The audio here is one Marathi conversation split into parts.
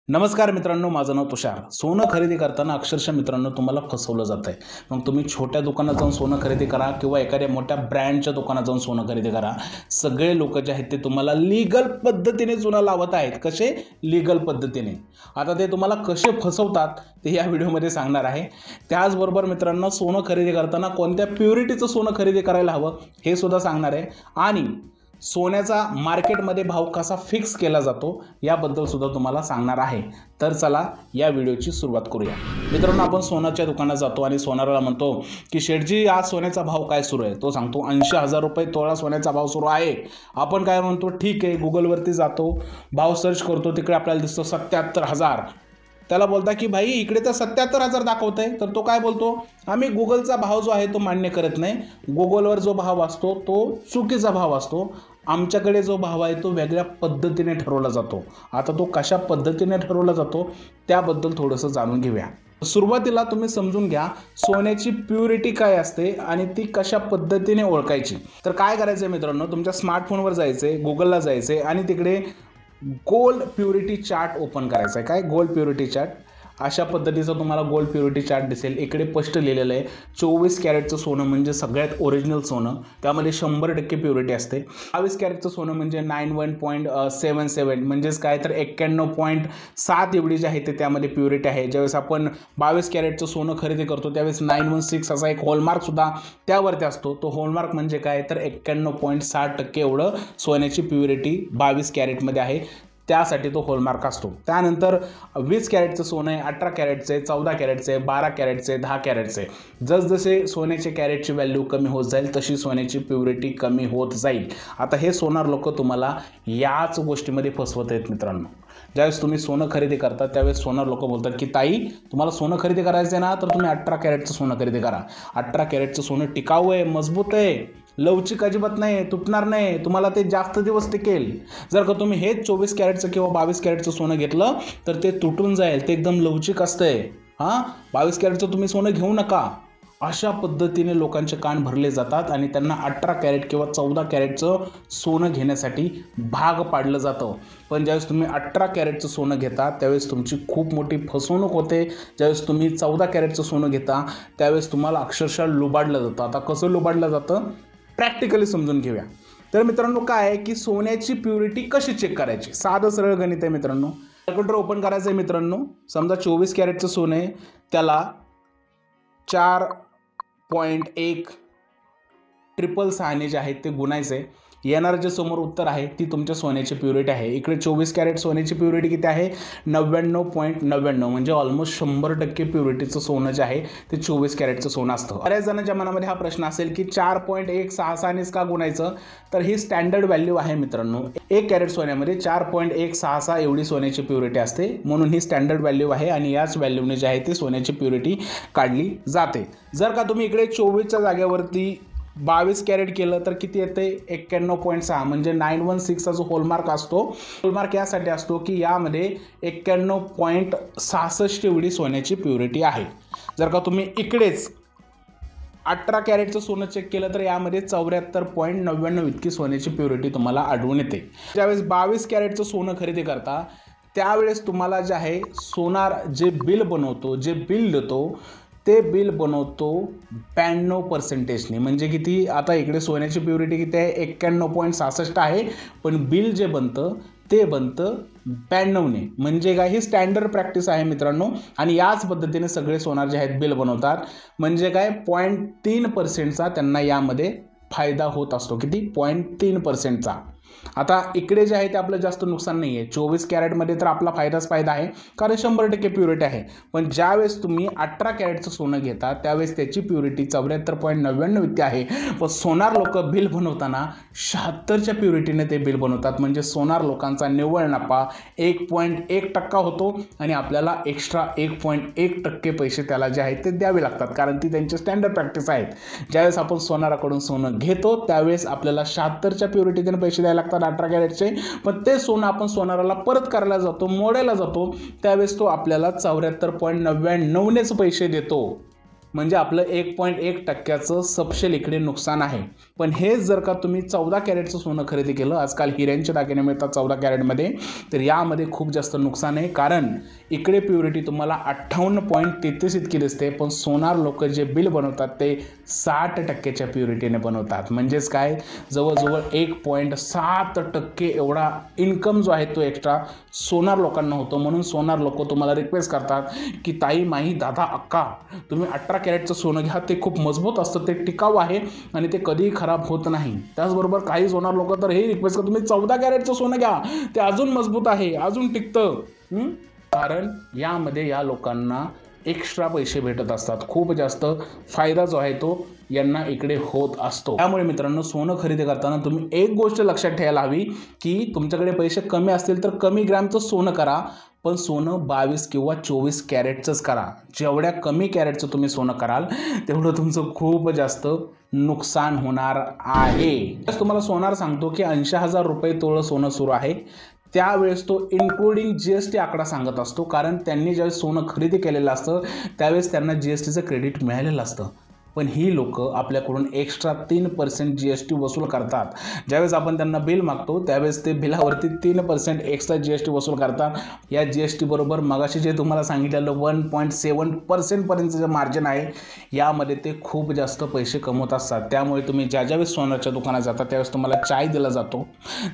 नमस्कार मित्रांनो, माझं नाव तुषार। सोनं खरेदी करताना अक्षरशः मित्रांनो तुम्हाला फसवलं जातंय। मग तुम्ही छोट्या दुकानात जाऊन सोनं खरेदी करा किंवा एखाद्या मोठ्या ब्रँडच्या दुकानात जाऊन सोनं खरेदी करा, सगळे लोक जे आहेत ते तुम्हाला लीगल पद्धतीने सोनं लावत आहेत। कसे लीगल पद्धतीने? आता ते तुम्हाला कसे फसवतात ते या व्हिडिओमध्ये सांगणार आहे। त्याचबरोबर मित्रांनो, सोनं खरेदी करताना कोणत्या प्युरिटीचं सोनं खरेदी करायला हवं हे सुद्धा सांगणार आहे आणि सोन्याचा मार्केटमध्ये भाव कसा फिक्स केला जातो याबद्दल सुद्धा तुम्हाला सांगणार आहे। तर चला या व्हिडिओची सुरुवात करूया। मित्रांनो, आपण सोन्याच्या दुकानात जातो आणि सोनाराला म्हणतो की शेठजी, आज सोन्याचा भाव काय सुरू आहे? तो सांगतो 80,000 रुपये तोळा सोन्याचा भाव सुरू आहे। आपण काय म्हणतो, ठीक आहे, गुगलवरती जातो, भाव सर्च करतो, तिकडे आपल्याला दिसतो 77,000। त्याला बोलता की भाई इकडे तर 77,000 दाखवत आहे। तर तो काय बोलतो, आम्ही गुगलचा भाव जो आहे तो मान्य करत नाही, गुगलवर जो भाव असतो तो चुकीचा भाव असतो, आमच्याकडे जो भाव आहे तो वेगळ्या पद्धतीने ठरवला जातो। आता तो कशा पद्धतीने ठरवला जातो त्याबद्दल थोडंसं जाणून घेऊया। सुरुवातीला तुम्ही समजून घ्या सोन्याची प्युरिटी काय असते आणि ती कशा पद्धतीने ओळखायची। तर काय करायचं आहे मित्रांनो, तुमच्या स्मार्टफोनवर जायचे, गुगलला जायचे आणि तिकडे गोल्ड प्युरिटी चार्ट ओपन करायचा आहे। काय गोल्ड प्युरिटी चार्ट? अशा पद्धतीचा तुम्हाला गोल्ड प्युरिटी चार्ट दिसेल। इकडे स्पष्ट लिहिलेलं आहे 24 कॅरेटचं सोनं म्हणजे सगळ्यात ओरिजिनल सोनं, त्यामध्ये 100% प्युरिटी असते। 22 कॅरेटचं सोनं म्हणजे 91.77 म्हणजेच काय तर 91.7 एवढी जी आहे ते त्यामध्ये प्युरिटी आहे। ज्यावेळेस आपण 22 कॅरेटचं सोनं खरेदी करतो त्यावेळेस 916 असा एक हॉलमार्क सुद्धा त्यावरती असतो। तो हॉलमार्क म्हणजे काय तर 91.7% एवढं सोन्याची प्युरिटी 22 कॅरेटमध्ये आहे, त्यासाठी तो हॉलमार्क असतो। त्यानंतर 20 कॅरेटचं सोनं आहे, 18 कॅरेटचं आहे, 14 कॅरेटचं आहे, 12 कॅरेटचं आहे, 10 कॅरेटचं आहे। जसजसे सोन्याचे कॅरेटची व्हॅल्यू कमी होत जाईल तशी सोन्याची प्युरिटी कमी होत जाईल। आता हे सोनार लोक तुम्हाला याच गोष्टीमध्ये फसवत आहेत मित्रांनो। ज्यावेळेस तुम्ही सोनं खरेदी करता त्यावेळेस सोनार लोक बोलतात की ताई, तुम्हाला सोनं खरेदी करायचं आहे ना, तर तुम्ही 18 कॅरेटचं सोनं खरेदी करा। 18 कॅरेटचं सोनं टिकाऊ आहे, मजबूत आहे, लवचिक अजिबात नाही, तुटणार नाही, तुम्हाला ते जास्त दिवस टिकेल। जर का तुम्ही हेच 24 कॅरेटचं किंवा 22 कॅरेटचं सोनं घेतलं तर ते तुटून जाईल, ते एकदम लवचिक असतंय। 22 कॅरेटचं तुम्ही सोनं घेऊ नका। अशा पद्धतीने लोकांचे कान भरले जातात आणि त्यांना 18 कॅरेट किंवा 14 कॅरेटचं सोनं घेण्यासाठी भाग पाडलं जातं। पण ज्यावेळेस तुम्ही 18 कॅरेटचं सोनं घेता त्यावेळेस तुमची खूप मोठी फसवणूक होते। ज्यावेळेस तुम्ही 14 कॅरेटचं सोनं घेता त्यावेळेस तुम्हाला अक्षरशः लुबाडलं जातं। आता कसं लुबाडलं जातं प्रॅक्टिकली समजून घेऊया। तर मित्रांनो, काय आहे की सोन्याची प्युरिटी कशी चेक करायची? साधं सरळ गणित आहे मित्रांनो। कॅल्क्युलेटर ओपन करायचं आहे मित्रांनो। समजा 24 कॅरेटचं सोनं आहे, त्याला 4.1 666 जे आहेत ते गुणायचे। येणारं जे समोर उत्तर आहे ती तुमच्या सोन्याची प्युरिटी आहे। इकडे 24 कॅरेट सोन्याची प्युरिटी किती आहे? 99.99 म्हणजे ऑलमोस्ट 100% प्युरिटीचं सोनं जे आहे ते 24 कॅरेटचं सोनं असतं। बऱ्याच जणांच्या मनामध्ये हा प्रश्न असेल की 4.166 का गुणायचं? तर ही स्टँडर्ड व्हॅल्यू आहे मित्रांनो। 1 कॅरेट सोन्यामध्ये 4.166 एवढी सोन्याची प्युरिटी असते, म्हणून ही स्टँडर्ड व्हॅल्यू आहे आणि याच व्हॅल्यूने जे आहे ती सोन्याची प्युरिटी काढली जाते। जर का तुम्ही इकडे 24च्या जागेवरती 22 कॅरेट केलं तर किती येते? 91.6 म्हणजे 916 जो हॉलमार्क असतो, हॉलमार्क यासाठी असतो की यामध्ये 91.66 एवढी सोन्याची प्युरिटी आहे। जर का तुम्ही इकडेच 18 कॅरेटचं सोनं चेक केलं तर यामध्ये 74.99 इतकी सोन्याची प्युरिटी तुम्हाला आढळून येते। ज्यावेळेस 22 कॅरेटचं सोनं खरेदी करता त्यावेळेस तुम्हाला जे आहे सोनार जे बिल बनवतो, जे बिल देतो ते बिल बनवतो 92%ने। म्हणजे किती? आता इकडे सोन्याची प्युरिटी किती आहे? 91.66 आहे, पण बिल जे बनतं ते बनतं 92ने। म्हणजे काय? ही स्टँडर्ड प्रॅक्टिस आहे मित्रांनो आणि याच पद्धतीने सगळे सोनार जे आहेत बिल बनवतात। म्हणजे काय? 0.3%चा त्यांना यामध्ये फायदा होत असतो। किती? 0.3%चा। आता इकडे जे आहे ते आपलं जास्त नुकसान नाही आहे। 24 कॅरेटमध्ये तर आपला फायदाच फायदा आहे, कारण 100% प्युरिटी आहे। पण ज्यावेळेस तुम्ही 18 कॅरेटचं सोनं घेता त्यावेळेस त्याची प्युरिटी 74.99 इतकी आहे। पण सोनार लोक बिल बनवताना 76च्या प्युरिटीने ते बिल बनवतात। म्हणजे सोनार लोकांचा निव्वळ नफा 1.1% होतो आणि आपल्याला एक्स्ट्रा 1.1% पैसे त्याला जे आहेत ते द्यावे लागतात, कारण ती त्यांची स्टँडर्ड प्रॅक्टिस आहेत। ज्यावेळेस आपण सोनाराकडून सोनं घेतो त्यावेळेस आपल्याला 76च्या प्युरिटीने पैसे द्यायला लागतात 18 कॅरेटचे, पण ते सोनं आपण सोनाराला परत करायला जातो, मोडायला जातो, त्यावेळेस तो आपल्याला 74.99नेच पैसे देतो। म्हणजे आपलं 1.1% सपशेल इकडे नुकसान आहे। पण हेच जर का तुम्ही 14 कॅरेटचं सोनं खरेदी केलं, आजकाल हिऱ्यांचे दागिने मिळतात 14 कॅरेटमध्ये, तर यामध्ये खूप जास्त नुकसान आहे, कारण इकडे प्युरिटी तुम्हाला 58.33 इतकी दिसते, पण सोनार लोक जे बिल बनवतात ते 60%च्या प्युरिटीने बनवतात। म्हणजेच काय, जवळजवळ 1.7% एवढा इन्कम जो आहे तो एक्स्ट्रा सोनार लोकांना होतो। म्हणून सोनार लोक तुम्हाला रिक्वेस्ट करतात की ताई, माही, दादा, अक्का, तुम्ही 18 कॅरेटचं सोनं घ्या, ते खूप मजबूत असतं, ते टिकाऊ आहे आणि ते कधीही खराब होत नाही। त्याचबरोबर काही सोनार लोक तर हे रिक्वेस्ट करतात, तुम्ही 14 कॅरेटचं सोनं घ्या, ते अजून मजबूत आहे, अजून टिकतं। कारण यामध्ये या लोकांना एक्स्ट्रा पैसे भेटत असतात, खूप जास्त फायदा जो आहे तो यांना इकडे होत असतो। त्यामुळे मित्रांनो, सोनं खरेदी करताना तुम्ही एक गोष्ट लक्षात ठेवायला हवी की तुमच्याकडे पैसे कमी असतील तर कमी ग्रॅमचं सोनं करा, पण सोनं 22 किंवा 24 कॅरेटचंच करा। जेवढ्या कमी कॅरेटचं तुम्ही सोनं कराल तेवढं तुमचं खूप जास्त नुकसान होणार आहे। तुम्हाला सोनार सांगतो की 80,000 रुपये तोळं सोनं सुरू आहे, त्यावेळेस तो इन्क्लुडिंग GST आकडा सांगत असतो, कारण त्यांनी ज्यावेळेस सोनं खरेदी केलेलं असतं त्यावेळेस त्यांना GSTचं क्रेडिट मिळालेलं असतं। पण ही लोक आपल्याकडून एक्स्ट्रा 3% GST वसूल करतात। ज्यावेळेस आपण त्यांना बिल मागतो त्यावेळेस ते बिलावरती 3% एक्स्ट्रा GST वसूल करतात। या GST बरोबर मगाशी जे तुम्हाला सांगितलेलं 1.7% पर्यंतचं मार्जिन आहे, यामध्ये ते खूप जास्त पैसे कमवत असतात। त्यामुळे तुम्ही ज्यावेळेस सोन्याच्या दुकानात जाता त्यावेळेस तुम्हाला चाय दिला जातो,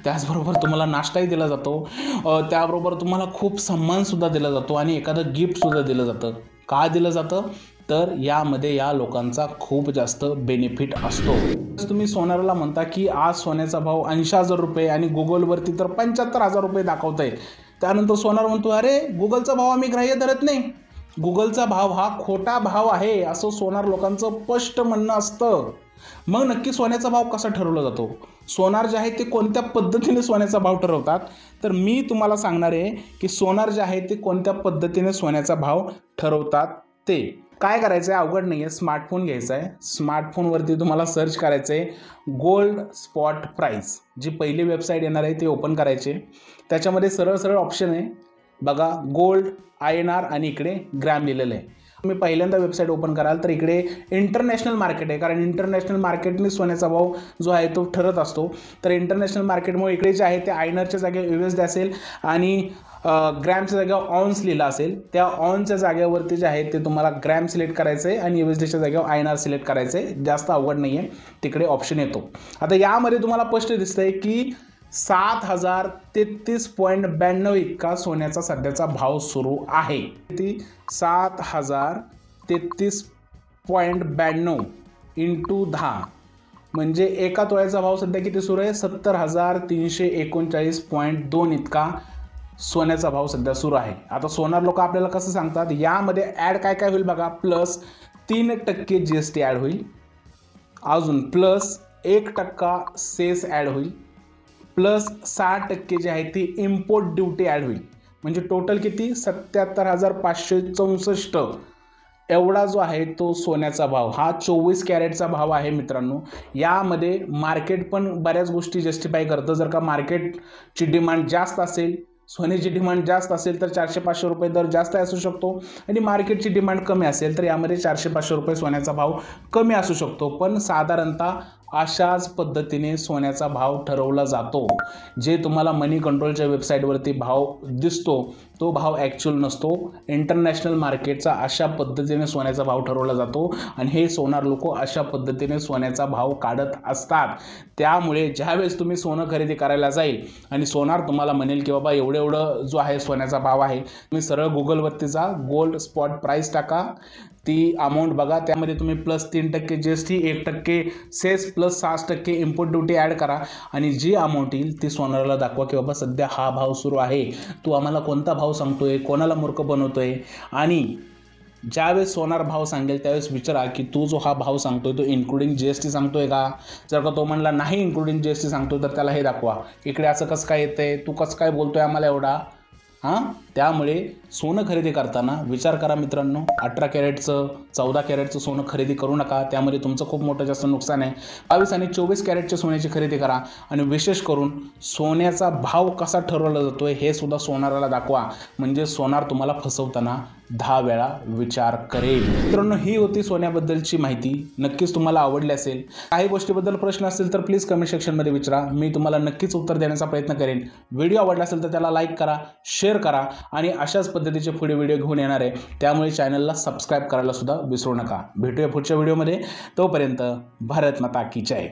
त्याचबरोबर तुम्हाला नाश्ताही दिला जातो, त्याबरोबर तुम्हाला खूप सन्मानसुद्धा दिला जातो आणि एखादं गिफ्टसुद्धा दिलं जातं। का दिलं जातं, तर यामध्ये या लोकांचा खूप जास्त बेनिफिट असतो। तुम्ही सोनाराला म्हणता की आज सोन्याचा भाव 80,000 रुपये आणि गुगलवरती तर 75,000 रुपये दाखवतंय, त्यानंतर सोनार म्हणतो अरे गुगलचा भाव आम्ही ग्राह्य धरत नाही, गुगलचा भाव हा खोटा भाव आहे, असं सोनार लोकांचं स्पष्ट म्हणणं असतं। मग नक्की सोन्याचा भाव कसा ठरवला जातो, सोनार जे आहे ते कोणत्या पद्धतीने सोन्याचा भाव ठरवतात, तर मी तुम्हाला सांगणार आहे की सोनार जे आहे ते कोणत्या पद्धतीने सोन्याचा भाव ठरवतात। ते काय करायचं आहे, अवघड नाही आहे, स्मार्टफोन घ्यायचा आहे, स्मार्टफोनवरती तुम्हाला सर्च करायचं आहे गोल्ड स्पॉट प्राईस, जी पहिली वेबसाईट येणार आहे ते ओपन करायचे। त्याच्यामध्ये सरळ सरळ ऑप्शन आहे बघा, गोल्ड, INR आणि इकडे ग्रॅम लिहिलेलं आहे। तुम्ही पहिल्यांदा वेबसाईट ओपन कराल तर इकडे इंटरनॅशनल मार्केट आहे, कारण इंटरनॅशनल मार्केटने सोन्याचा भाव जो आहे तो ठरत असतो। तर इंटरनॅशनल मार्केटमुळे इकडे जे आहे ते INRच्या जागेवर USD असेल आणि ग्रॅमच्या जागेवर ऑन्स लिहिला असेल, त्या ऑनच्या जागेवरती जे आहे ते तुम्हाला ग्रॅम सिलेक्ट करायचं आहे आणि USDच्या जागेवर INR सिलेक्ट करायचं आहे। जास्त अवघड नाही आहे, तिकडे ऑप्शन येतो। आता यामध्ये तुम्हाला स्पष्ट दिसतंय की 7,033.92 इतका सोन्याचा सध्याचा भाव सुरू आहे। ती 7,033.92 इंटू 10 म्हणजे एका तोळ्याचा भाव सध्या किती सुरू आहे, 70,339.2 इतका सोन्याचा भाव सध्या सुरू आहे। आता सोनार लोक आपल्याला कसं सांगतात, यामध्ये ॲड काय काय होईल बघा, प्लस 3% GST ॲड होईल, अजून प्लस 1% सेस ॲड होईल, प्लस 6% जे आहे ती इम्पोर्ट ड्युटी ॲड होईल। म्हणजे टोटल किती, 77,564 एवढा जो आहे तो सोन्याचा भाव, हा 24 कॅरेटचा भाव आहे मित्रांनो। यामध्ये मार्केट पण बऱ्याच गोष्टी जस्टिफाय करतं। जर का मार्केटची डिमांड जास्त असेल, सोन्याची डिमांड जास्त असेल तर 400-500 रुपये दर जास्त असू शकतो, आणि मार्केटची डिमांड कमी असेल तर यामध्ये 400-500 रुपये सोन्याचा भाव कमी असू शकतो। पण साधारणतः अशाच पद्धतीने सोन्याचा भाव ठरवला जातो। जे तुम्हाला मनी कंट्रोलच्या वेबसाईटवरती भाव दिसतो तो भाव ॲक्च्युअल नसतो, इंटरनॅशनल मार्केटचा अशा पद्धतीने सोन्याचा भाव ठरवला जातो आणि हे सोनार लोक अशा पद्धतीने सोन्याचा भाव काढत असतात। त्यामुळे ज्यावेळेस तुम्ही सोनं खरेदी करायला जाईल आणि सोनार तुम्हाला म्हणेल की बाबा एवढं एवढं जो आहे सोन्याचा भाव आहे, तुम्ही सरळ गुगलवरती जा, गोल्ड स्पॉट प्राईस टाका, ती अमाऊंट बघा, त्यामध्ये तुम्ही plus 3% GST, 1% cess plus 6% import duty add करा आणि जी अमाऊंट येईल ती सोनाराला दाखवा की बाबा सध्या हा भाव सुरू आहे, तू आम्हाला कोणता भाव सांगतोय, कोणाला मूर्ख बनवतोय। आणि ज्यावेळेस सोनार भाव सांगेल त्यावेळेस विचारा की तू जो हा भाव सांगतोय तो इन्क्लुडिंग GST सांगतोय का। जर का तो म्हणला नाही इन्क्लुडिंग GST सांगतोय तर त्याला हे दाखवा, इकडे असं कसं काय येतंय, तू कसं काय बोलतोय आम्हाला एवढा, त्यामुळे सोनं खरेदी करताना विचार करा मित्रांनो. 18 कॅरेटचं 14 कॅरेटचं सोनं खरेदी करू नका, त्यामध्ये तुमचं खूप मोठं जास्त नुकसान आहे. 22 आणि 24 कॅरेटच्या सोन्याची खरेदी करा आणि विशेष करून सोन्याचा भाव कसा ठरवला जातोय हे सुद्धा सोनाराला दाखवा, म्हणजे सोनार तुम्हाला फसवताना 10 वेळा विचार करेल. मित्रांनो, ही होती सोन्याबद्दलची माहिती. नक्कीच तुम्हाला आवडली असेल. काही गोष्टीबद्दल प्रश्न असतील तर प्लीज कमेंट सेक्शनमध्ये विचारा, मी तुम्हाला नक्कीच उत्तर देण्याचा प्रयत्न करेन. व्हिडिओ आवडला असेल तर त्याला लाईक करा, शेअर करा आणि अशाच पद्धतीचे पुढे व्हिडिओ घेऊन येणार आहे, त्यामुळे चॅनलला सबस्क्राईब करायला सुद्धा विसरू नका. भेटूया पुढच्या व्हिडिओमध्ये. तोपर्यंत भारत माता की जय.